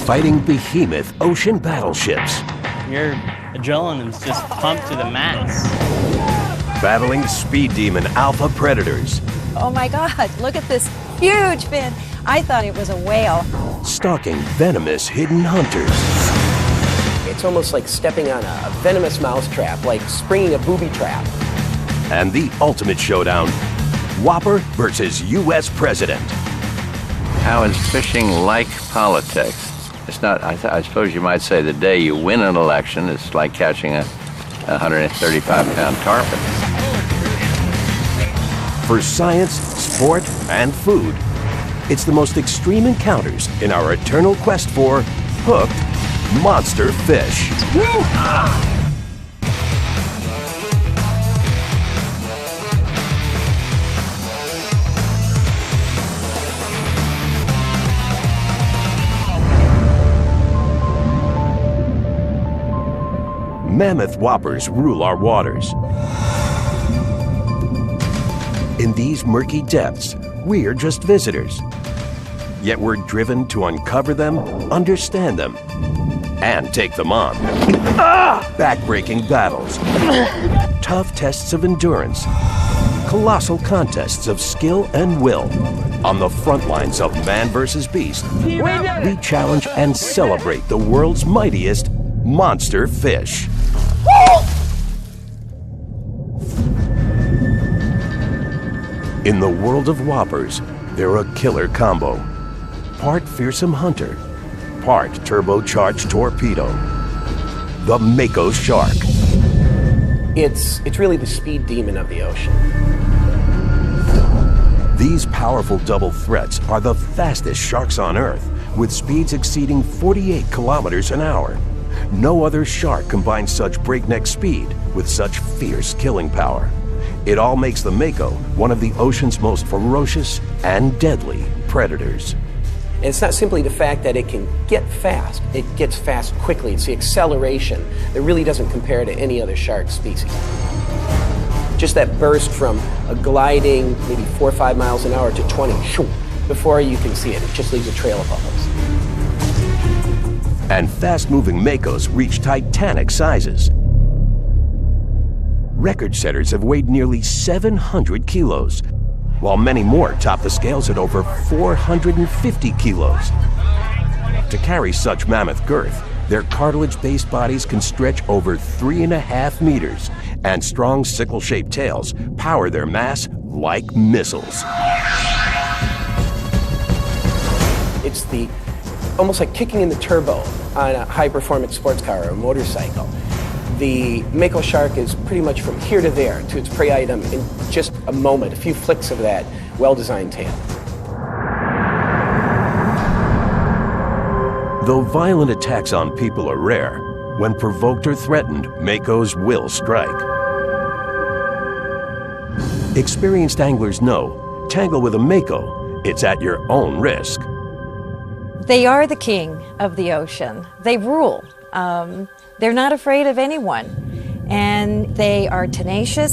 fighting behemoth ocean battleships. Your adrenaline's just pumped to the max. Battling speed demon alpha predators. Oh my God, look at this huge fin. I thought it was a whale. Stalking venomous hidden hunters. It's almost like stepping on a venomous mousetrap, like springing a booby trap. And the ultimate showdown, Whopper versus U.S. President. How is fishing like politics? It's not, I suppose you might say the day you win an election, it's like catching a 135-pound tarpon. For science, sport, and food, it's the most extreme encounters in our eternal quest for hooked monster fish. Mammoth whoppers rule our waters. In these murky depths, we're just visitors. Yet we're driven to uncover them, understand them, and take them on. Back-breaking battles, tough tests of endurance, colossal contests of skill and will. On the front lines of man versus beast, we challenge and celebrate the world's mightiest monster fish. In the world of whoppers, they're a killer combo. Part fearsome hunter, part turbocharged torpedo. The Mako shark. It's really the speed demon of the ocean. These powerful double threats are the fastest sharks on Earth, with speeds exceeding 48 kilometers an hour. No other shark combines such breakneck speed with such fierce killing power. It all makes the Mako one of the ocean's most ferocious and deadly predators. And it's not simply the fact that it can get fast, it gets fast quickly. It's the acceleration that really doesn't compare to any other shark species. Just that burst from a gliding maybe 4 or 5 miles an hour to 20, before you can see it, it just leaves a trail of bubbles. And fast-moving Makos reach titanic sizes. Record setters have weighed nearly 700 kilos, while many more top the scales at over 450 kilos. To carry such mammoth girth, their cartilage-based bodies can stretch over 3.5 meters, and strong sickle-shaped tails power their mass like missiles. It's almost like kicking in the turbo on a high-performance sports car or a motorcycle. The Mako shark is pretty much from here to there to its prey item in just a moment, a few flicks of that well-designed tail. Though violent attacks on people are rare, when provoked or threatened, Makos will strike. Experienced anglers know, tangle with a Mako, it's at your own risk. They are the king of the ocean. They rule. They're not afraid of anyone, and they are tenacious.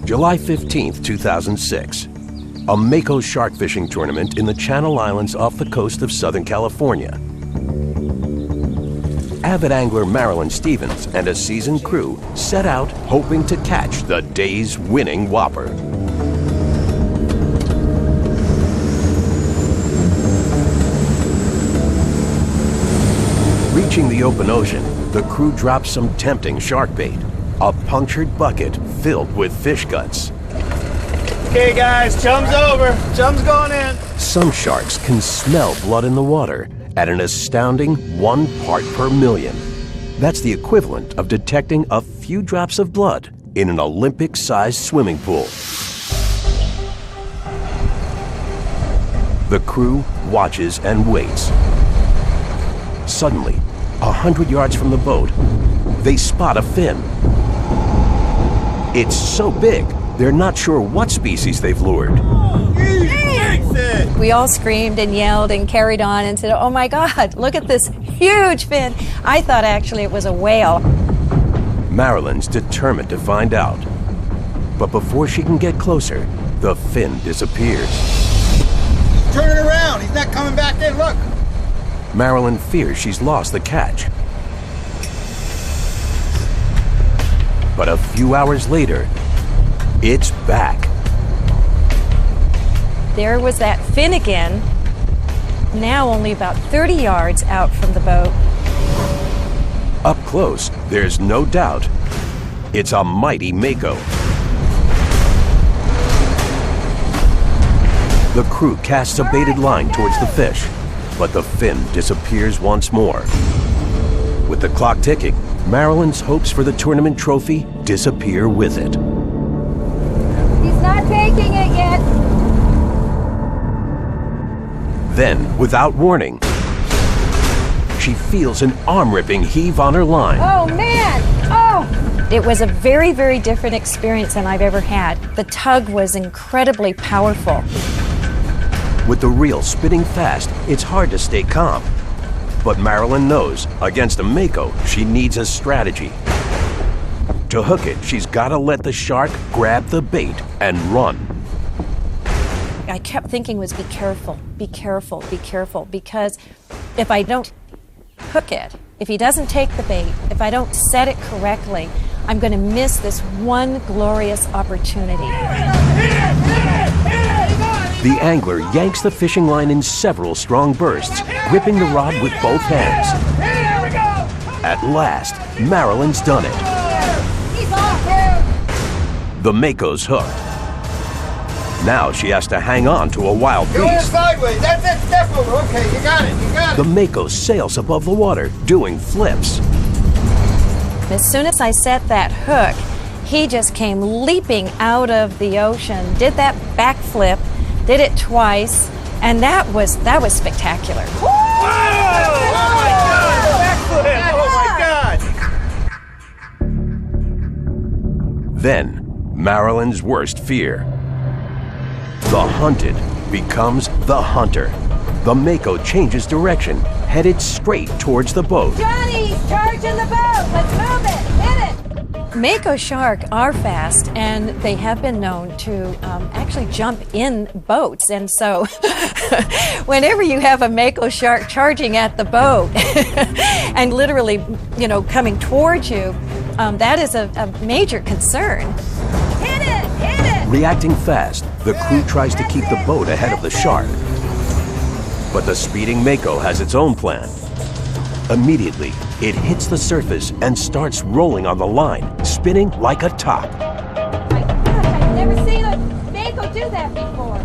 July 15th, 2006. A Mako shark fishing tournament in the Channel Islands off the coast of Southern California. Avid angler Marilyn Stevens and a seasoned crew set out hoping to catch the day's winning whopper. Reaching the open ocean, the crew drops some tempting shark bait, a punctured bucket filled with fish guts. Okay guys, chum's over. Chum's going in. Some sharks can smell blood in the water at an astounding 1 part per million. That's the equivalent of detecting a few drops of blood in an Olympic-sized swimming pool. The crew watches and waits. Suddenly, 100 yards from the boat, they spot a fin. It's so big, they're not sure what species they've lured. We all screamed and yelled and carried on and said, oh my God, look at this huge fin. I thought actually it was a whale. Marilyn's determined to find out. But before she can get closer, the fin disappears. turning around. He's not coming back in. Look. Marilyn fears she's lost the catch. But a few hours later, it's back. There was that fin again, now only about 30 yards out from the boat. Up close, there's no doubt, it's a mighty mako. The crew casts a baited line towards the fish, but the fin disappears once more. With the clock ticking, Marilyn's hopes for the tournament trophy disappear with it. He's not taking it yet. Then, without warning, she feels an arm-ripping heave on her line. Oh, man! Oh! It was a very, very different experience than I've ever had. The tug was incredibly powerful. With the reel spinning fast, it's hard to stay calm. But Marilyn knows, against a mako, she needs a strategy. To hook it, she's got to let the shark grab the bait and run. I kept thinking was be careful, be careful, be careful, because if I don't hook it, if he doesn't take the bait, if I don't set it correctly, I'm going to miss this one glorious opportunity. The angler yanks the fishing line in several strong bursts, gripping the rod with both hands. At last, Marilyn's done it. The mako's hooked. Now she has to hang on to a wild Go in beast. sideways. That's it. Step over. Okay, you got it. You got it. The mako sails above the water, doing flips. As soon as I set that hook, he just came leaping out of the ocean, did that backflip, did it twice, and that was spectacular. Oh my God! Backflip! Oh my God! Then, Marilyn's worst fear. The hunted becomes the hunter. The mako changes direction, headed straight towards the boat. Johnny, charge in the boat. Let's move it. Hit it. Mako shark are fast, and they have been known to actually jump in boats. And so, whenever you have a Mako shark charging at the boat and literally, coming towards you, that is a major concern. Hit it. Hit it. Reacting fast, the crew tries to keep the boat ahead of the shark. But the speeding mako has its own plan. Immediately, it hits the surface and starts rolling on the line, spinning like a top. My gosh, I've never seen a Mako do that before.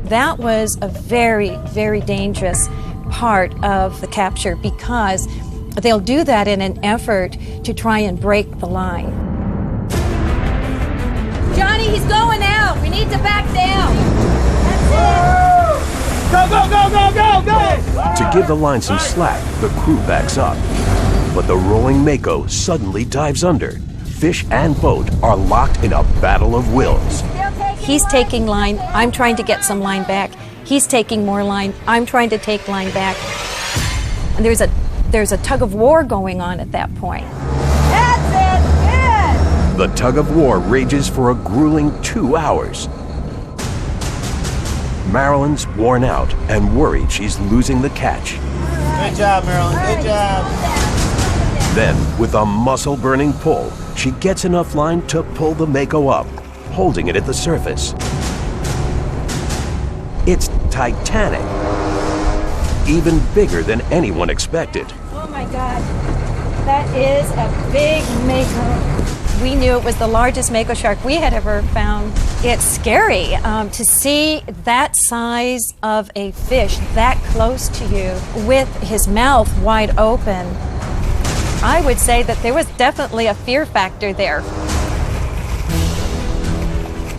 That was a very, very dangerous part of the capture because they'll do that in an effort to try and break the line. Johnny, he's going out. We need to back down. That's it. Go, go, go, go, go, go! To give the line some slack, the crew backs up. But the rolling mako suddenly dives under. Fish and boat are locked in a battle of wills. He's taking line, I'm trying to get some line back. He's taking more line, I'm trying to take line back. And there's a tug of war going on at that point. That's it. Good. The tug of war rages for a grueling 2 hours. Marilyn's worn out and worried she's losing the catch. Good job, Marilyn. Good job. Then, with a muscle-burning pull, she gets enough line to pull the mako up, holding it at the surface. It's titanic, even bigger than anyone expected. Oh my God, that is a big Mako. We knew it was the largest Mako shark we had ever found. It's scary to see that size of a fish that close to you with his mouth wide open. I would say that there was definitely a fear factor there.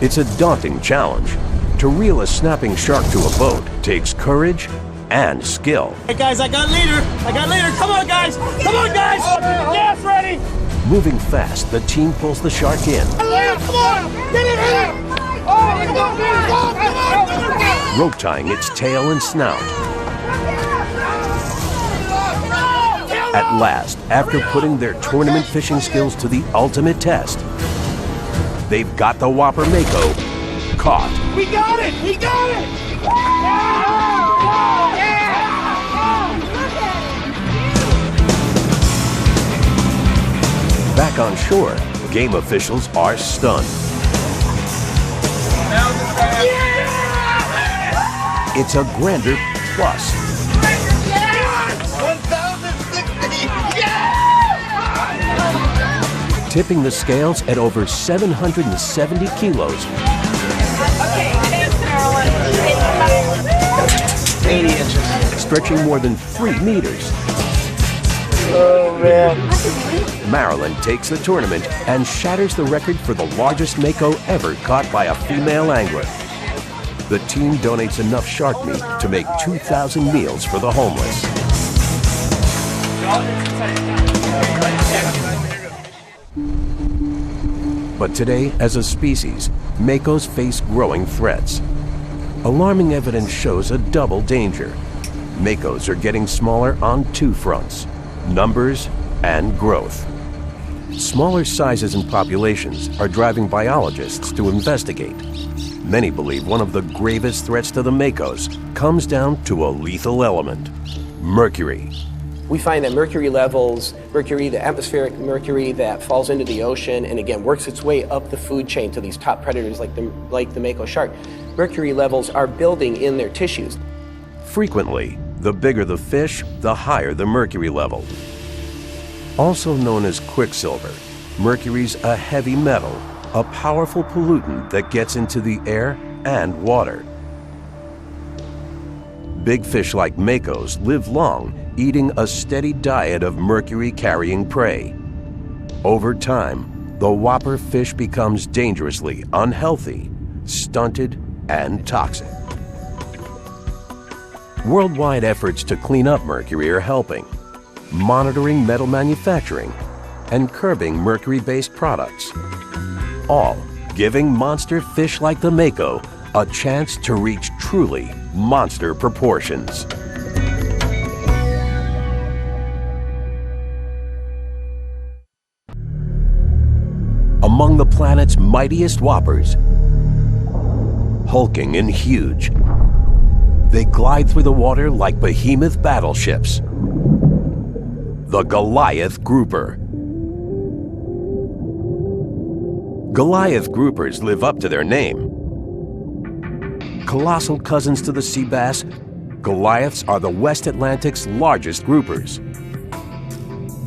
It's a daunting challenge. To reel a snapping shark to a boat takes courage and skill. Hey guys, I got leader. Come on, guys. Come on, guys. Gas ready. Moving fast, the team pulls the shark in. Come on. Get it, hit it. Oh, come on. Rope tying its tail and snout. At last, after putting their tournament fishing skills to the ultimate test, they've got the whopper mako caught. We got it. We got it. Back on shore, game officials are stunned. It's a grander plus. Tipping the scales at over 770 kilos. 80 inches. Stretching more than 3 meters. Oh, man. Marilyn takes the tournament and shatters the record for the largest mako ever caught by a female angler. The team donates enough shark meat to make 2,000 meals for the homeless. But today, as a species, makos face growing threats. Alarming evidence shows a double danger. Makos are getting smaller on 2 fronts: numbers and growth. Smaller sizes and populations are driving biologists to investigate. Many believe one of the gravest threats to the makos comes down to a lethal element: mercury. We find that mercury levels, the atmospheric mercury that falls into the ocean and again works its way up the food chain to these top predators like the mako shark, mercury levels are building in their tissues. Frequently, the bigger the fish, the higher the mercury level. Also known as quicksilver, mercury's a heavy metal, a powerful pollutant that gets into the air and water. Big fish like makos live long, eating a steady diet of mercury-carrying prey. Over time, the whopper fish becomes dangerously unhealthy, stunted, and toxic. Worldwide efforts to clean up mercury are helping, monitoring metal manufacturing, and curbing mercury-based products. All giving monster fish like the mako a chance to reach truly monster proportions. Among the planet's mightiest whoppers, hulking and huge, they glide through the water like behemoth battleships. The Goliath Grouper. Goliath groupers live up to their name. Colossal cousins to the sea bass, Goliaths are the West Atlantic's largest groupers.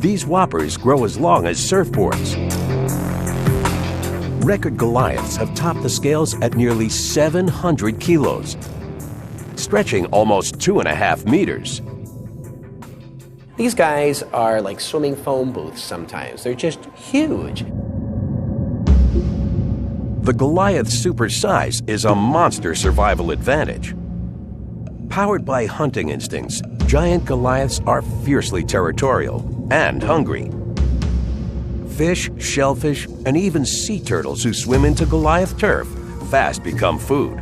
These whoppers grow as long as surfboards. Record Goliaths have topped the scales at nearly 700 kilos, stretching almost 2.5 meters. These guys are like swimming phone booths sometimes. They're just huge. The Goliath's super size is a monster survival advantage. Powered by hunting instincts, giant Goliaths are fiercely territorial and hungry. Fish, shellfish, and even sea turtles who swim into Goliath turf fast become food.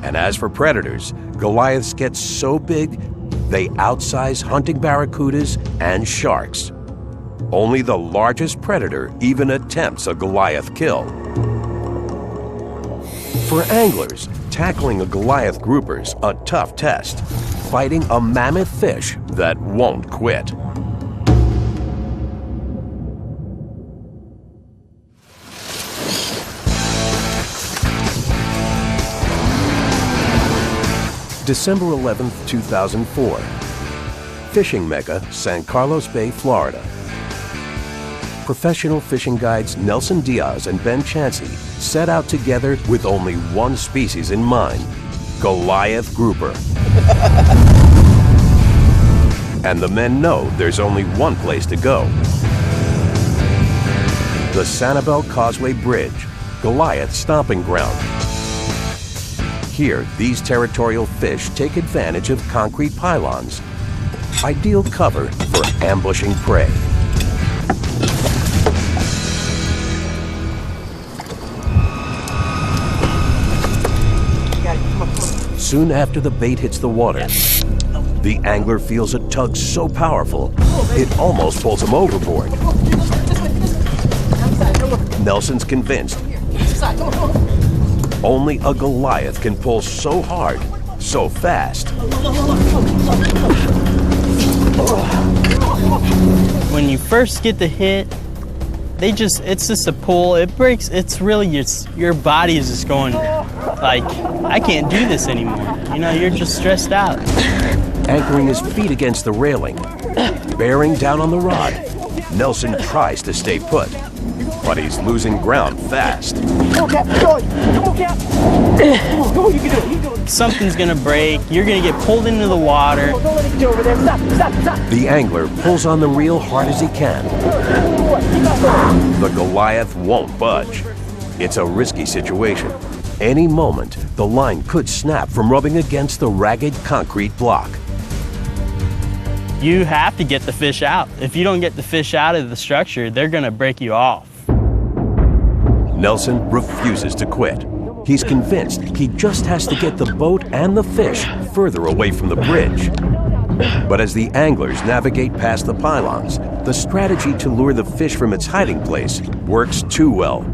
And as for predators, Goliaths get so big, they outsize hunting barracudas and sharks. Only the largest predator even attempts a Goliath kill. For anglers, tackling a Goliath grouper's a tough test, fighting a mammoth fish that won't quit. December 11, 2004. Fishing mecca, San Carlos Bay, Florida. Professional fishing guides Nelson Diaz and Ben Chansey set out together with only one species in mind: Goliath grouper. And the men know there's only one place to go: the Sanibel Causeway Bridge, Goliath's stomping ground. Here, these territorial fish take advantage of concrete pylons, ideal cover for ambushing prey. Soon after the bait hits the water, the angler feels a tug so powerful, it almost pulls him overboard. Nelson's convinced Only a Goliath can pull so hard, so fast. When you first get the hit, it's just a pull. It breaks, it's really just, your body is just going like, I can't do this anymore. You know, you're just stressed out. Anchoring his feet against the railing, bearing down on the rod, Nelson tries to stay put, but he's losing ground fast. Come on, Cap. Come on, Cap. Come on, you can do it. You can do it. Something's gonna break. You're gonna get pulled into the water. Don't let it get over there. Stop. The angler pulls on the reel hard as he can. The Goliath won't budge. It's a risky situation. Any moment, the line could snap from rubbing against the ragged concrete block. You have to get the fish out. If you don't get the fish out of the structure, they're gonna break you off. Nelson refuses to quit. He's convinced he just has to get the boat and the fish further away from the bridge. But as the anglers navigate past the pylons, the strategy to lure the fish from its hiding place works too well.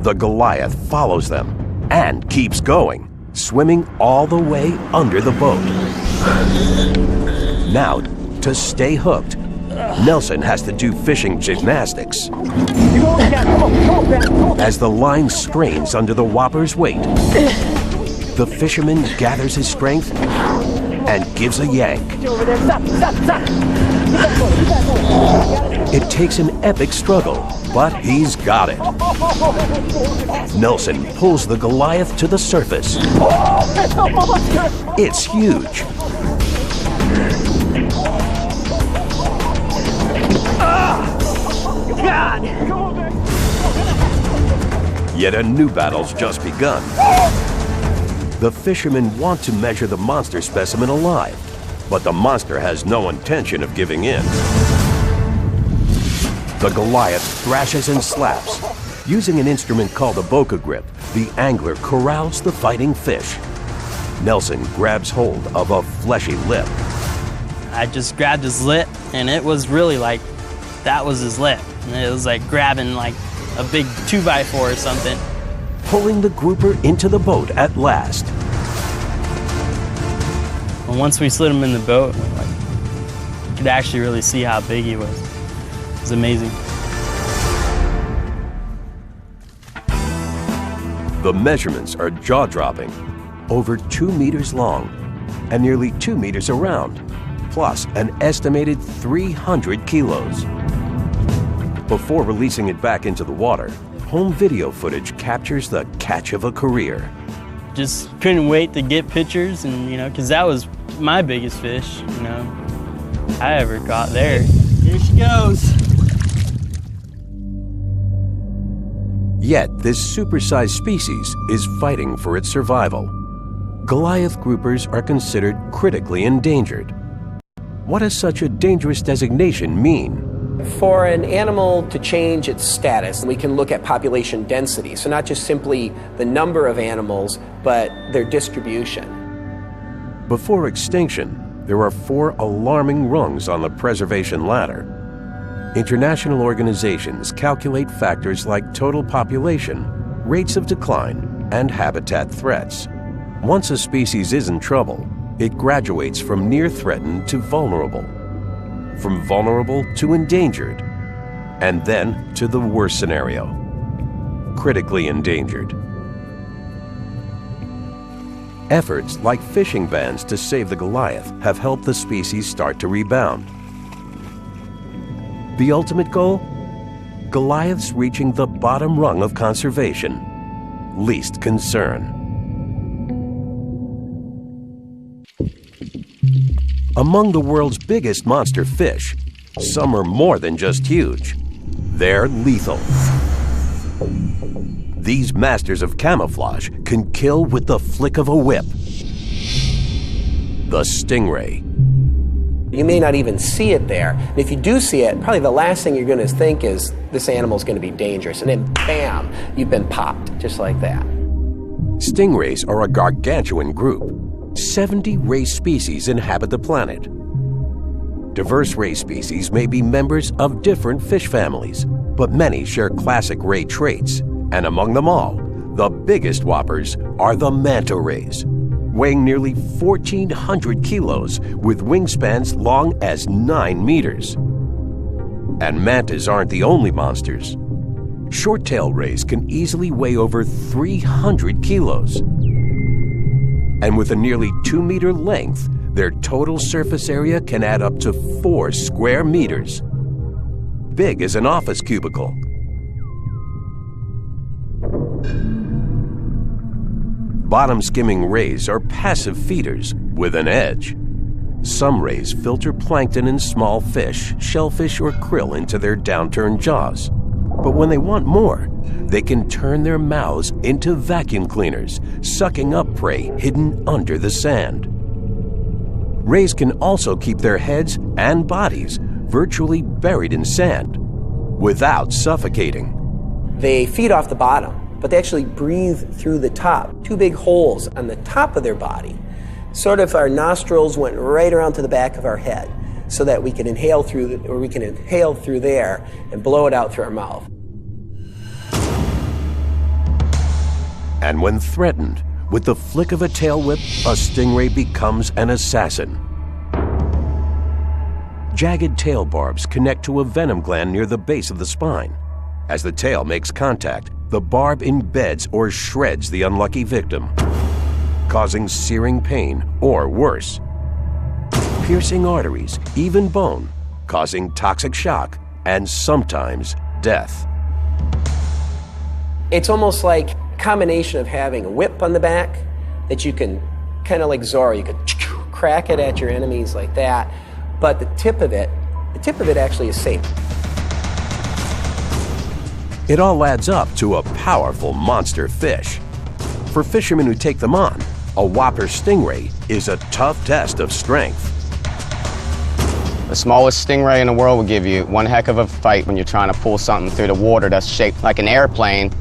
The Goliath follows them and keeps going, swimming all the way under the boat. Now, to stay hooked, Nelson has to do fishing gymnastics. As the line strains under the whopper's weight, the fisherman gathers his strength and gives a yank. It takes an epic struggle, but he's got it. Nelson pulls the Goliath to the surface. It's huge. Yet a new battle's just begun. The fishermen want to measure the monster specimen alive, but the monster has no intention of giving in. The Goliath thrashes and slaps. Using an instrument called a boca grip, the angler corrals the fighting fish. Nelson grabs hold of a fleshy lip. I just grabbed his lip, and it was really like, that was his lip. And it was like grabbing like a big 2x4 or something. Pulling the grouper into the boat at last. And once we slid him in the boat, like, you could actually really see how big he was. It was amazing. The measurements are jaw-dropping. Over 2 meters long and nearly 2 meters around, plus an estimated 300 kilos. Before releasing it back into the water, home video footage captures the catch of a career. Just couldn't wait to get pictures, and because that was my biggest fish, I ever caught there. Here she goes. Yet this supersized species is fighting for its survival. Goliath groupers are considered critically endangered. What does such a dangerous designation mean? For an animal to change its status, we can look at population density. So not just simply the number of animals, but their distribution. Before extinction, there are 4 alarming rungs on the preservation ladder. International organizations calculate factors like total population, rates of decline, and habitat threats. Once a species is in trouble, it graduates from near threatened to vulnerable, from vulnerable to endangered, and then to the worst scenario, critically endangered. Efforts like fishing bans to save the Goliath have helped the species start to rebound. The ultimate goal? Goliaths reaching the bottom rung of conservation, least concern. Among the world's biggest monster fish, some are more than just huge. They're lethal. These masters of camouflage can kill with the flick of a whip. The stingray. You may not even see it there. And if you do see it, probably the last thing you're going to think is this animal's going to be dangerous. And then bam, you've been popped, just like that. Stingrays are a gargantuan group. 70 ray species inhabit the planet. Diverse ray species may be members of different fish families, but many share classic ray traits, and among them all, The biggest whoppers are the manta rays, weighing nearly 1,400 kilos with wingspans long as 9 meters. And mantas aren't the only monsters. Short-tailed rays can easily weigh over 300 kilos. And with a nearly 2-meter length, their total surface area can add up to 4 square meters. Big as an office cubicle. Bottom-skimming rays are passive feeders with an edge. Some rays filter plankton and small fish, shellfish or krill into their downturned jaws. But when they want more, they can turn their mouths into vacuum cleaners, sucking up prey hidden under the sand. Rays can also keep their heads and bodies virtually buried in sand without suffocating. They feed off the bottom, but they actually breathe through the top. 2 big holes on the top of their body. Sort of our nostrils went right around to the back of our head so that we can inhale through, through there and blow it out through our mouth. And when threatened, with the flick of a tail whip, a stingray becomes an assassin. Jagged tail barbs connect to a venom gland near the base of the spine. As the tail makes contact, the barb embeds or shreds the unlucky victim, causing searing pain or worse, piercing arteries, even bone, causing toxic shock and sometimes death. It's almost like a combination of having a whip on the back that you can, kind of like Zorro, you could crack it at your enemies like that, but the tip of it actually is safe. It all adds up to a powerful monster fish. For fishermen who take them on, a whopper stingray is a tough test of strength. The smallest stingray in the world will give you one heck of a fight when you're trying to pull something through the water that's shaped like an airplane.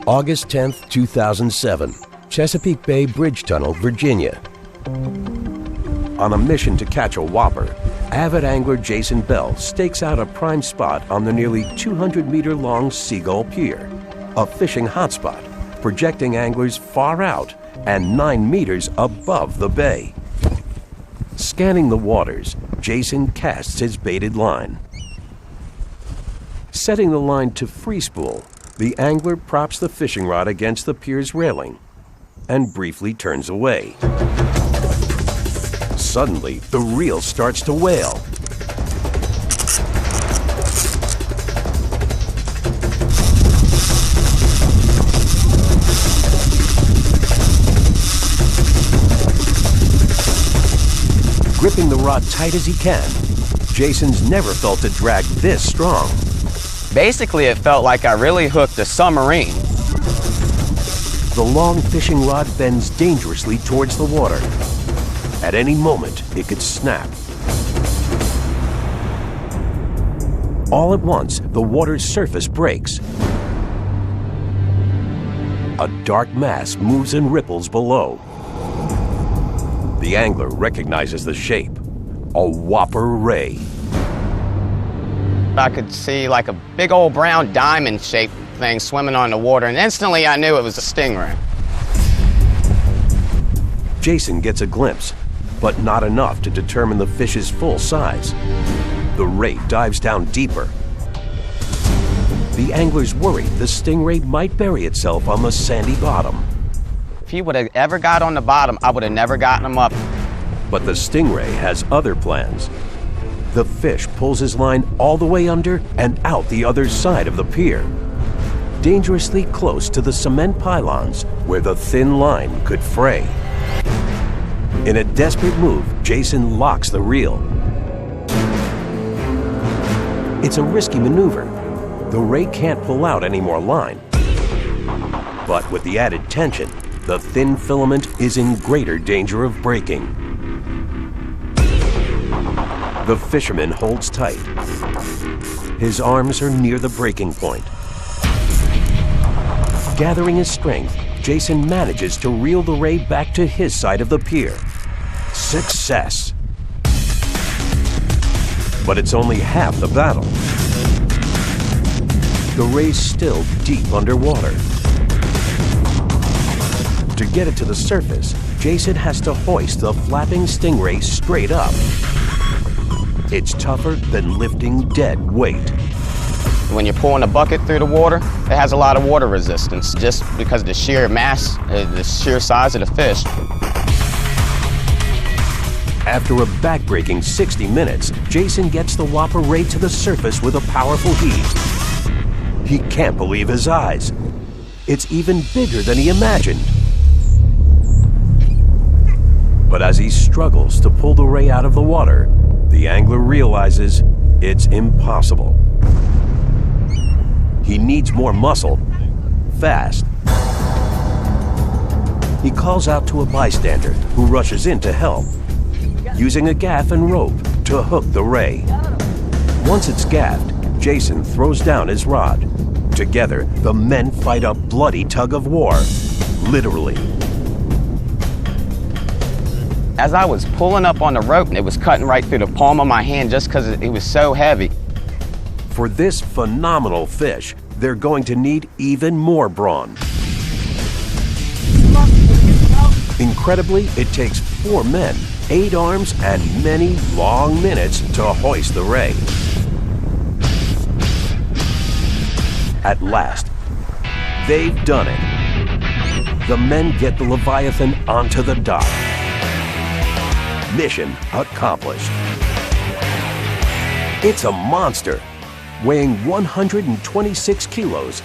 August 10th, 2007, Chesapeake Bay Bridge Tunnel, Virginia. On a mission to catch a whopper, avid angler Jason Bell stakes out a prime spot on the nearly 200-meter-long Seagull Pier, a fishing hotspot, projecting anglers far out and 9 meters above the bay. Scanning the waters, Jason casts his baited line. Setting the line to free spool, the angler props the fishing rod against the pier's railing and briefly turns away. Suddenly, the reel starts to wail. Gripping the rod tight as he can, Jason's never felt a drag this strong. Basically, it felt like I really hooked a submarine. The long fishing rod bends dangerously towards the water. At any moment, it could snap. All at once, the water's surface breaks. A dark mass moves and ripples below. The angler recognizes the shape, a whopper ray. I could see like a big old brown diamond-shaped thing swimming on the water, and instantly I knew it was a stingray. Jason gets a glimpse, but not enough to determine the fish's full size. The ray dives down deeper. The angler's worried the stingray might bury itself on the sandy bottom. If he would have ever got on the bottom, I would have never gotten him up. But the stingray has other plans. The fish pulls his line all the way under and out the other side of the pier, dangerously close to the cement pylons where the thin line could fray. In a desperate move, Jason locks the reel. It's a risky maneuver. The ray can't pull out any more line. But with the added tension, the thin filament is in greater danger of breaking. The fisherman holds tight. His arms are near the breaking point. Gathering his strength, Jason manages to reel the ray back to his side of the pier. Success! But it's only half the battle. The ray's still deep underwater. To get it to the surface, Jason has to hoist the flapping stingray straight up. It's tougher than lifting dead weight. When you're pulling a bucket through the water, it has a lot of water resistance just because of the sheer mass, the sheer size of the fish. After a backbreaking 60 minutes, Jason gets the whopper ray to the surface with a powerful heave. He can't believe his eyes. It's even bigger than he imagined. But as he struggles to pull the ray out of the water, the angler realizes it's impossible. He needs more muscle, fast. He calls out to a bystander who rushes in to help, using a gaff and rope to hook the ray. Once it's gaffed, Jason throws down his rod. Together, the men fight a bloody tug of war, literally. As I was pulling up on the rope, it was cutting right through the palm of my hand just because it was so heavy. For this phenomenal fish, they're going to need even more brawn. Incredibly, it takes 4 men, 8 arms, and many long minutes to hoist the ray. At last, they've done it. The men get the Leviathan onto the dock. Mission accomplished. It's a monster, weighing 126 kilos.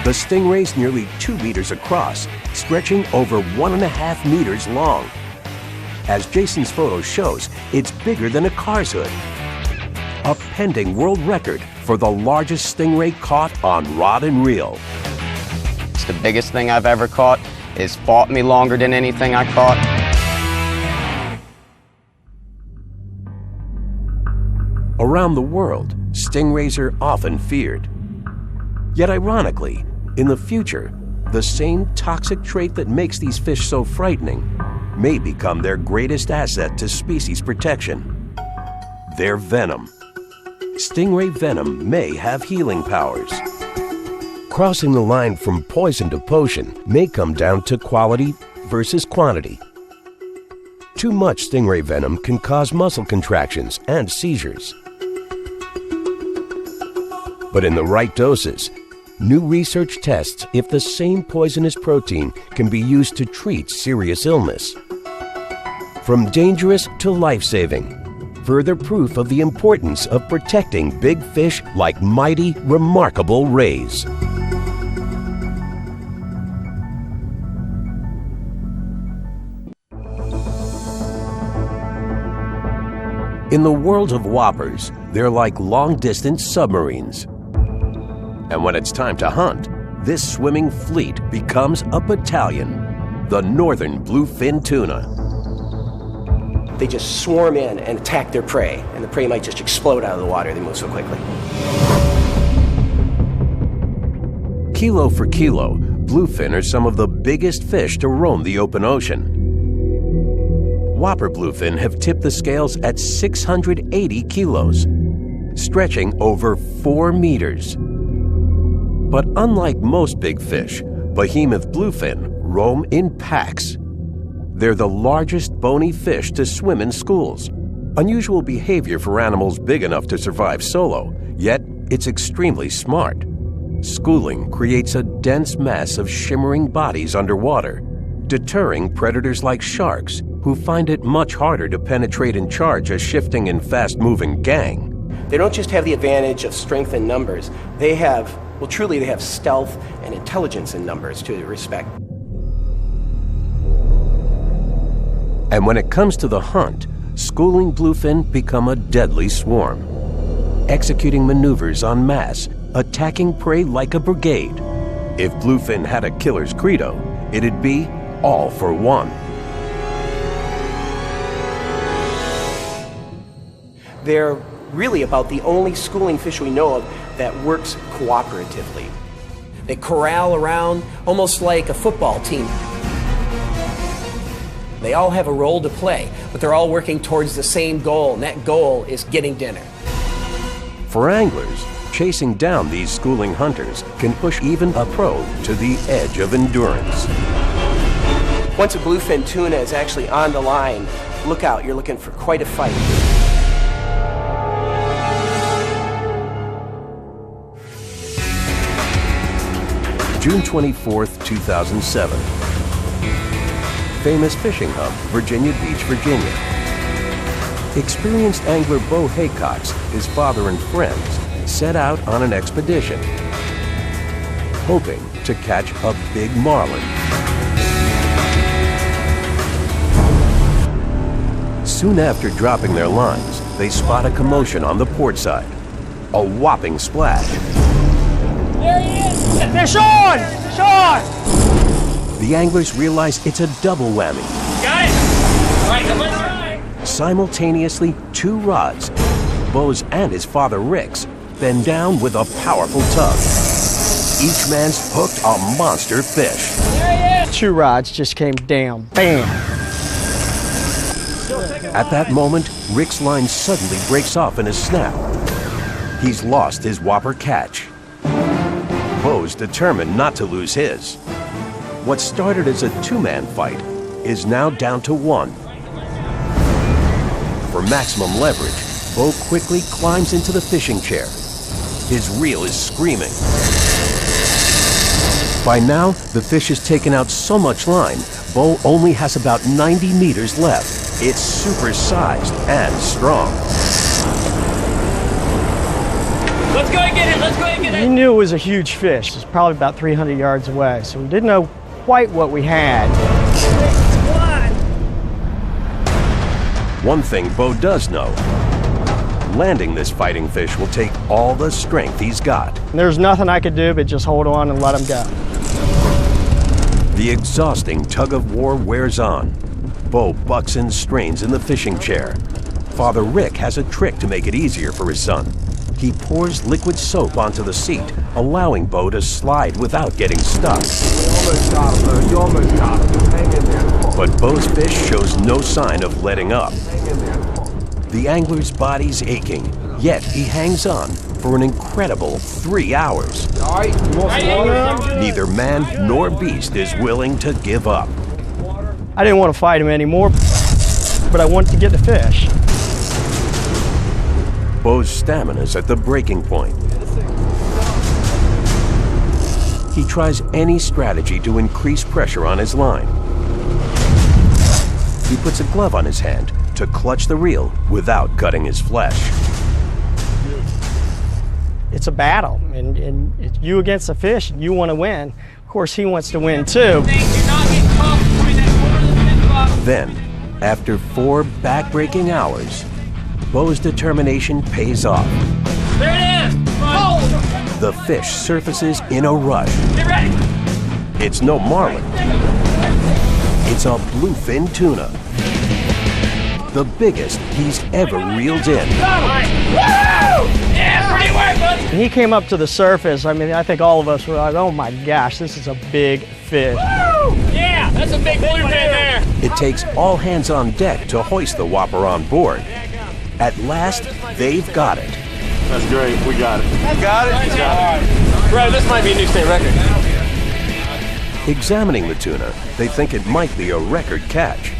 The stingray's nearly 2 meters across, stretching over 1.5 meters long. As Jason's photo shows, it's bigger than a car's hood. A pending world record for the largest stingray caught on rod and reel. It's the biggest thing I've ever caught. It's fought me longer than anything I caught. Around the world, stingrays are often feared. Yet ironically, in the future, the same toxic trait that makes these fish so frightening may become their greatest asset to species protection: their venom. Stingray venom may have healing powers. Crossing the line from poison to potion may come down to quality versus quantity. Too much stingray venom can cause muscle contractions and seizures. But in the right doses, new research tests if the same poisonous protein can be used to treat serious illness. From dangerous to life-saving, further proof of the importance of protecting big fish like mighty, remarkable rays. In the world of whoppers, they're like long-distance submarines. And when it's time to hunt, this swimming fleet becomes a battalion, the northern bluefin tuna. They just swarm in and attack their prey, and the prey might just explode out of the water. They move so quickly. Kilo for kilo, bluefin are some of the biggest fish to roam the open ocean. Whopper bluefin have tipped the scales at 680 kilos, stretching over 4 meters. But unlike most big fish, behemoth bluefin roam in packs. They're the largest bony fish to swim in schools. Unusual behavior for animals big enough to survive solo, yet it's extremely smart. Schooling creates a dense mass of shimmering bodies underwater, deterring predators like sharks, who find it much harder to penetrate and charge a shifting and fast-moving gang. They don't just have the advantage of strength in numbers, they have stealth and intelligence in numbers to respect. And when it comes to the hunt, schooling bluefin become a deadly swarm, executing maneuvers en masse, attacking prey like a brigade. If bluefin had a killer's credo, it'd be all for one. They're really about the only schooling fish we know of that works cooperatively. They corral around almost like a football team. They all have a role to play, but they're all working towards the same goal, and that goal is getting dinner. For anglers, chasing down these schooling hunters can push even a pro to the edge of endurance. Once a bluefin tuna is actually on the line, look out, you're looking for quite a fight. June 24th, 2007. Famous fishing hub, Virginia Beach, Virginia. Experienced angler Bo Haycox, his father and friends, set out on an expedition, hoping to catch a big marlin. Soon after dropping their lines, they spot a commotion on the port side. A whopping splash. There he is! Fish on! Fish on! The anglers realize it's a double whammy. Got it! All right, come on. Simultaneously, two rods, Bo's and his father Rick's, bend down with a powerful tug. Each man's hooked a monster fish. There he is! Two rods just came down. Bam! At that moment, Rick's line suddenly breaks off in a snap. He's lost his whopper catch. Bo's determined not to lose his. What started as a two-man fight is now down to one. For maximum leverage, Bo quickly climbs into the fishing chair. His reel is screaming. By now, the fish has taken out so much line, Bo only has about 90 meters left. It's super-sized and strong. Let's go and get it! Let's go and get it! We knew it was a huge fish. It was probably about 300 yards away, so we didn't know quite what we had. One thing Bo does know, landing this fighting fish will take all the strength he's got. There's nothing I could do but just hold on and let him go. The exhausting tug of war wears on. Bo bucks and strains in the fishing chair. Father Rick has a trick to make it easier for his son. He pours liquid soap onto the seat, allowing Bo to slide without getting stuck. You almost got him. Hang in there. But Bo's fish shows no sign of letting up. The angler's body's aching, yet he hangs on for an incredible 3 hours. All right, you want some water? Neither man nor beast is willing to give up. I didn't want to fight him anymore, but I wanted to get the fish. Bo's stamina's at the breaking point. He tries any strategy to increase pressure on his line. He puts a glove on his hand to clutch the reel without cutting his flesh. It's a battle, and it's you against the fish, and you want to win. Of course, he wants to win too. Then, after 4 back-breaking hours, Bo's determination pays off. There it is! Oh! The fish surfaces in a rush. Get ready! It's no marlin. It's a bluefin tuna. The biggest he's ever reeled in. Woo! Yeah, pretty work, buddy! When he came up to the surface, I mean, I think all of us were like, oh my gosh, this is a big fish. Woo! Yeah, that's a big bluefin there. It takes all hands on deck to hoist the whopper on board. At last, they've got it. That's great. We got it. Got it? We got it. Bro, this might be a new state record. Examining the tuna, they think it might be a record catch.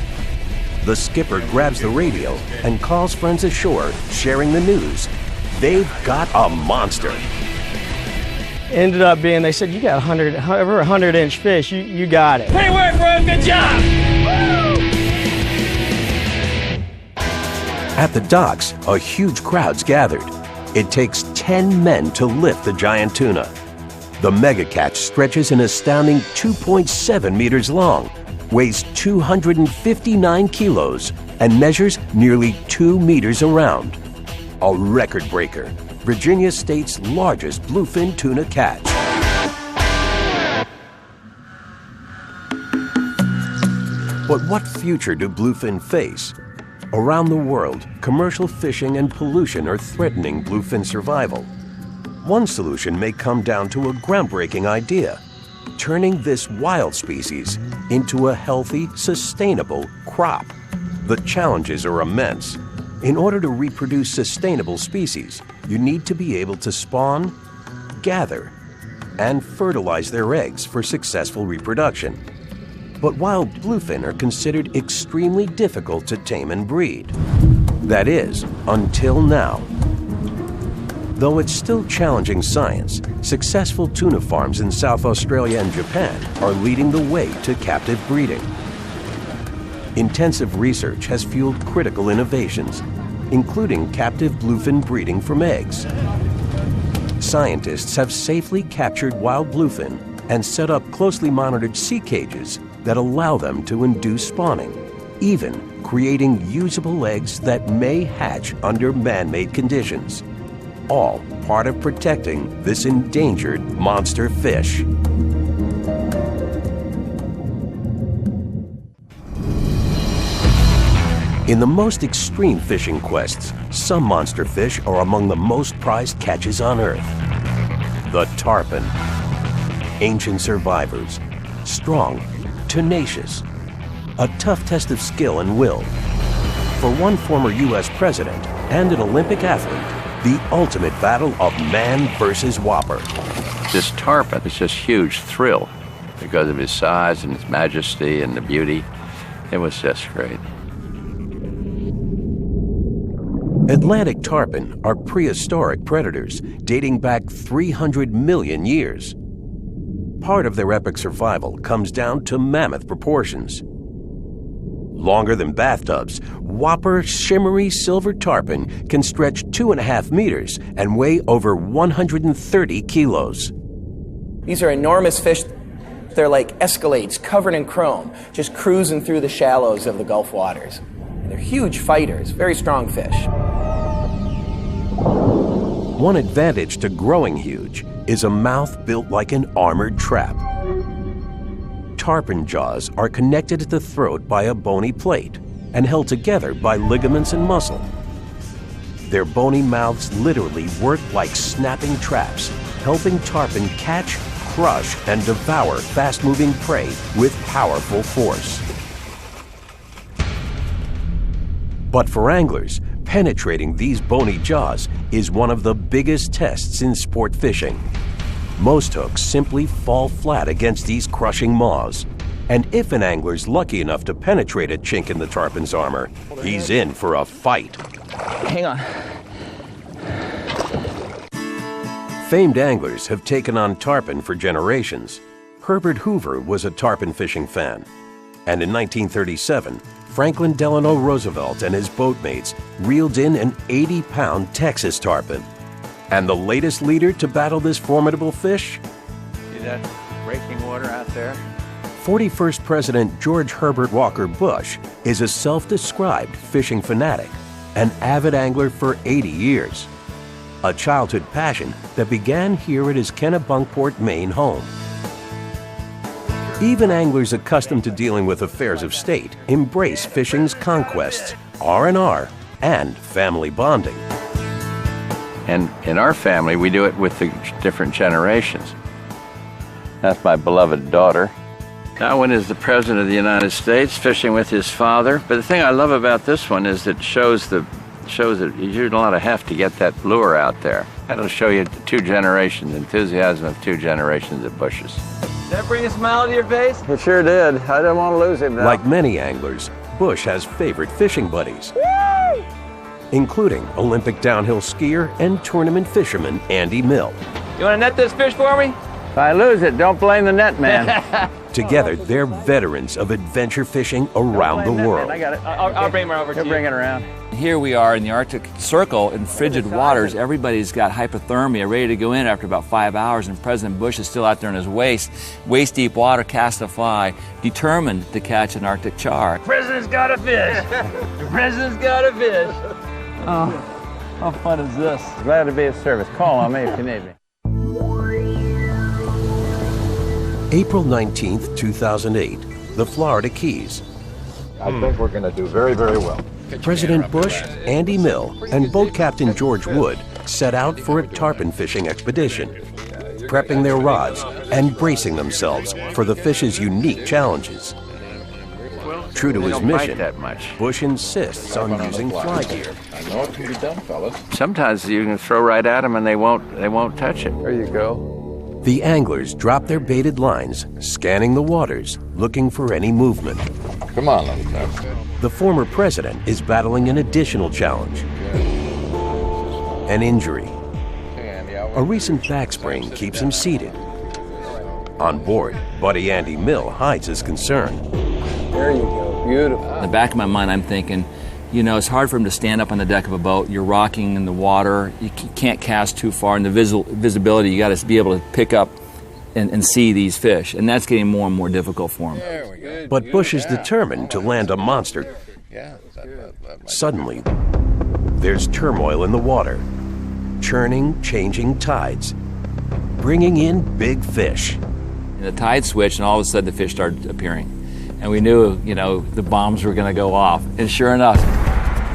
The skipper grabs the radio and calls friends ashore, sharing the news. They've got a monster. Ended up being, they said, you got over 100-inch fish, you got it. Great work, bro. Good job. Woo! At the docks, a huge crowd's gathered. It takes 10 men to lift the giant tuna. The mega catch stretches an astounding 2.7 meters long, weighs 259 kilos, and measures nearly 2 meters around. A record breaker, Virginia State's largest bluefin tuna catch. But what future do bluefin face? Around the world, commercial fishing and pollution are threatening bluefin survival. One solution may come down to a groundbreaking idea: turning this wild species into a healthy, sustainable crop. The challenges are immense. In order to reproduce sustainable species, you need to be able to spawn, gather, and fertilize their eggs for successful reproduction. But wild bluefin are considered extremely difficult to tame and breed. That is, until now. Though it's still challenging science, successful tuna farms in South Australia and Japan are leading the way to captive breeding. Intensive research has fueled critical innovations, including captive bluefin breeding from eggs. Scientists have safely captured wild bluefin and set up closely monitored sea cages that allow them to induce spawning, even creating usable eggs that may hatch under man-made conditions. All part of protecting this endangered monster fish. In the most extreme fishing quests, some monster fish are among the most prized catches on Earth. The tarpon. Ancient survivors, strong, tenacious, a tough test of skill and will. For one former U.S. president and an Olympic athlete, the ultimate battle of man versus whopper. This tarpon is just huge thrill because of his size and his majesty and the beauty. It was just great. Atlantic tarpon are prehistoric predators dating back 300 million years. Part of their epic survival comes down to mammoth proportions. Longer than bathtubs, whopper shimmery silver tarpon can stretch 2.5 meters and weigh over 130 kilos. These are enormous fish. They're like Escalades covered in chrome, just cruising through the shallows of the Gulf waters. They're huge fighters, very strong fish. One advantage to growing huge is a mouth built like an armored trap. Tarpon jaws are connected at the throat by a bony plate and held together by ligaments and muscle. Their bony mouths literally work like snapping traps, helping tarpon catch, crush, and devour fast-moving prey with powerful force. But for anglers, penetrating these bony jaws is one of the biggest tests in sport fishing. Most hooks simply fall flat against these crushing maws. And if an angler's lucky enough to penetrate a chink in the tarpon's armor, he's in for a fight. Hang on. Famed anglers have taken on tarpon for generations. Herbert Hoover was a tarpon fishing fan. And in 1937, Franklin Delano Roosevelt and his boatmates reeled in an 80-pound Texas tarpon. And the latest leader to battle this formidable fish? See that breaking water out there? 41st President George Herbert Walker Bush is a self-described fishing fanatic, an avid angler for 80 years. A childhood passion that began here at his Kennebunkport, Maine home. Even anglers accustomed to dealing with affairs of state embrace fishing's conquests, R&R, and family bonding. And in our family, we do it with the different generations. That's my beloved daughter. That one is the President of the United States fishing with his father. But the thing I love about this one is it shows that you use a lot of heft to get that lure out there. That'll show you two generations, enthusiasm of two generations of bushes. Did that bring a smile to your face? It sure did. I didn't want to lose him now. Like many anglers, Bush has favorite fishing buddies, including Olympic downhill skier and tournament fisherman Andy Mill. You want to net this fish for me? If I lose it, don't blame the net man. Together, they're veterans of adventure fishing around the world. I got it. I'll bring her over to you. Bring it around. Here we are in the Arctic Circle in frigid waters. Everybody's got hypothermia, ready to go in after about 5 hours, and President Bush is still out there in his waist-deep water, cast a fly, determined to catch an Arctic char. The President's got a fish. The President's got a fish. Oh, how fun is this? Glad to be of service. Call on me if you need me. April 19th, 2008, the Florida Keys. I think we're going to do very, very well. President Bush, Andy Mill, and boat captain George Wood set out for a tarpon fishing expedition. Prepping their rods, and bracing themselves for the fish's unique challenges. True to his mission, Bush insists on using fly gear. I know it can be done, fellas. Sometimes you can throw right at them and they won't touch it. There you go. The anglers drop their baited lines, scanning the waters, looking for any movement. Come on, little duck. The former president is battling an additional challenge. An injury. A recent back sprain keeps him seated. On board, buddy Andy Mill hides his concern. There you go, beautiful. In the back of my mind, I'm thinking, you know, it's hard for him to stand up on the deck of a boat. You're rocking in the water. You can't cast too far. And the visibility, you got to be able to pick up and see these fish. And that's getting more and more difficult for him. But Bush is determined to land a monster. Suddenly, there's turmoil in the water. Churning, changing tides, bringing in big fish. And the tide switched, and all of a sudden the fish started appearing. And we knew, you know, the bombs were going to go off. And sure enough,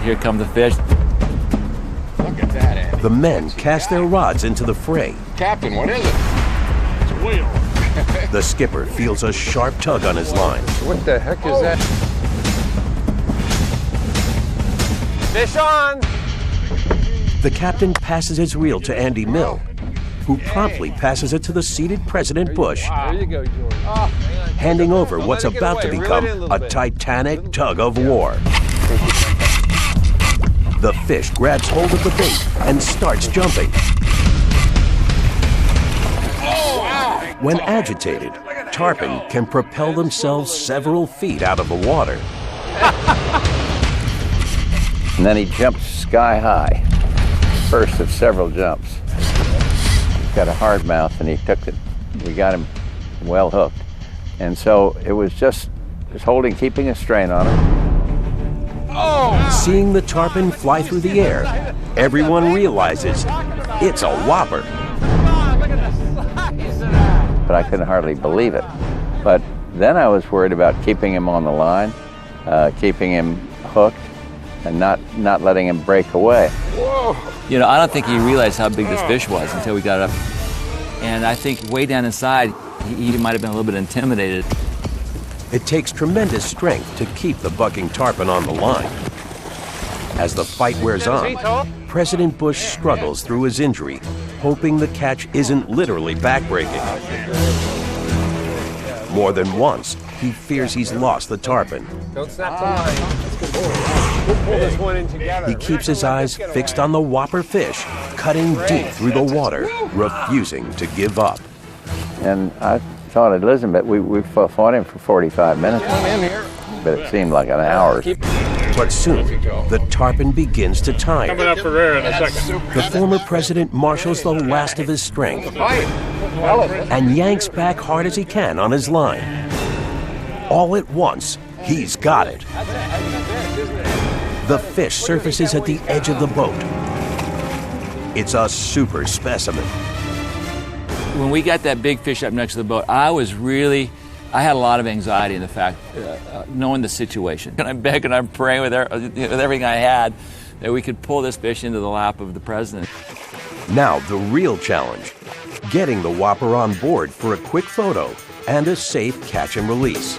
here come the fish. Look at that. The men cast their rods into the fray. Captain, what is it? It's a whale. The skipper feels a sharp tug on his line. What the heck is that? Fish on! The captain passes his reel to Andy Mill, who promptly passes it to the seated President Bush, There you go, George. handing over what's about to become a titanic tug of war. The fish grabs hold of the bait and starts jumping. When agitated, tarpon can propel themselves several feet out of the water. And then he jumps sky high. First of several jumps. He's got a hard mouth and he took it. We got him well hooked. And so it was just keeping a strain on him. Seeing the tarpon fly through the air, everyone realizes it's a whopper. But I couldn't hardly believe it. But then I was worried about keeping him on the line, keeping him hooked, and not letting him break away. You know, I don't think he realized how big this fish was until we got up. And I think way down inside, he might have been a little bit intimidated. It takes tremendous strength to keep the bucking tarpon on the line. As the fight wears on, President Bush struggles through his injury, hoping the catch isn't literally backbreaking. More than once, he fears he's lost the tarpon. Don't snap the line. We'll pull this one in together. He keeps his eyes fixed on the whopper fish, cutting deep through the water, refusing to give up. And I thought I'd listen, but we fought him for 45 minutes. But it seemed like an hour. But soon, the tarpon begins to tire. Coming up for air in a second. The former president marshals the last of his strength and yanks back hard as he can on his line. All at once, he's got it. The fish surfaces at the edge of the boat. It's a super specimen. When we got that big fish up next to the boat, I had a lot of anxiety in the fact, knowing the situation. And I'm begging, I'm praying with everything I had that we could pull this fish into the lap of the president. Now the real challenge, getting the whopper on board for a quick photo and a safe catch and release.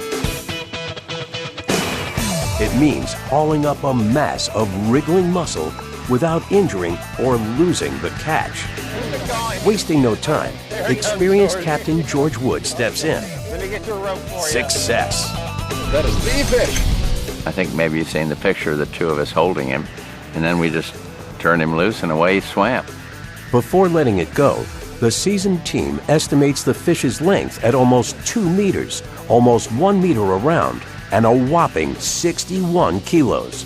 It means hauling up a mass of wriggling muscle without injuring or losing the catch. Wasting no time, experienced Captain George Wood steps in. Success. That is the fish. I think maybe you've seen the picture of the two of us holding him, and then we just turned him loose and away he swam. Before letting it go, the seasoned team estimates the fish's length at almost 2 meters, almost 1 meter around, and a whopping 61 kilos.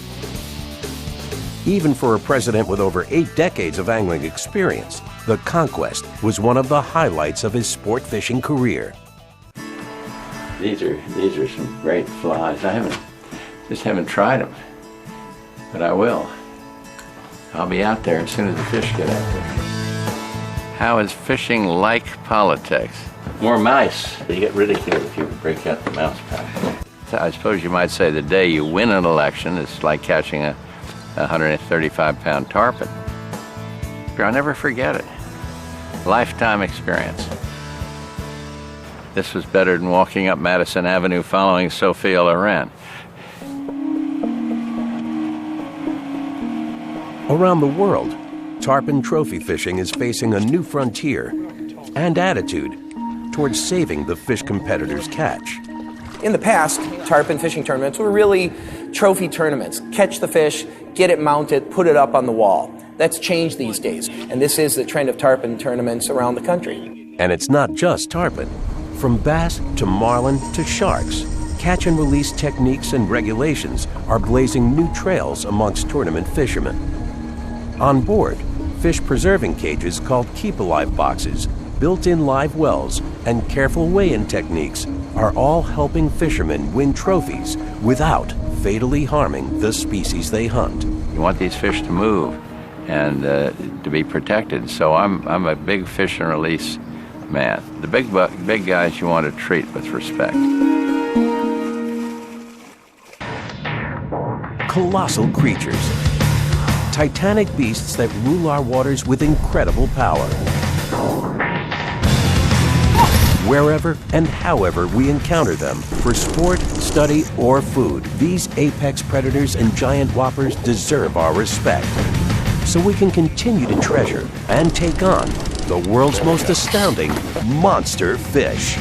Even for a president with over 8 decades of angling experience, the conquest was one of the highlights of his sport fishing career. These are some great flies. I just haven't tried them, but I will. I'll be out there as soon as the fish get out there. How is fishing like politics? More mice. You get ridiculed if you break out the mouse trap. I suppose you might say the day you win an election is like catching a 135-pound tarpon. I'll never forget it. Lifetime experience. This was better than walking up Madison Avenue following Sophia Loren. Around the world, tarpon trophy fishing is facing a new frontier and attitude towards saving the fish competitors' catch. In the past, tarpon fishing tournaments were really trophy tournaments. Catch the fish, get it mounted, put it up on the wall. That's changed these days, and this is the trend of tarpon tournaments around the country. And it's not just tarpon. From bass to marlin to sharks, catch and release techniques and regulations are blazing new trails amongst tournament fishermen. On board, fish preserving cages called keep-alive boxes, built-in live wells, and careful weigh-in techniques are all helping fishermen win trophies without fatally harming the species they hunt. You want these fish to move and to be protected, so I'm a big fish and release man. The big guys you want to treat with respect. Colossal creatures. Titanic beasts that rule our waters with incredible power. Wherever and however we encounter them, for sport, study, or food, these apex predators and giant whoppers deserve our respect. So we can continue to treasure and take on the world's most astounding monster fish.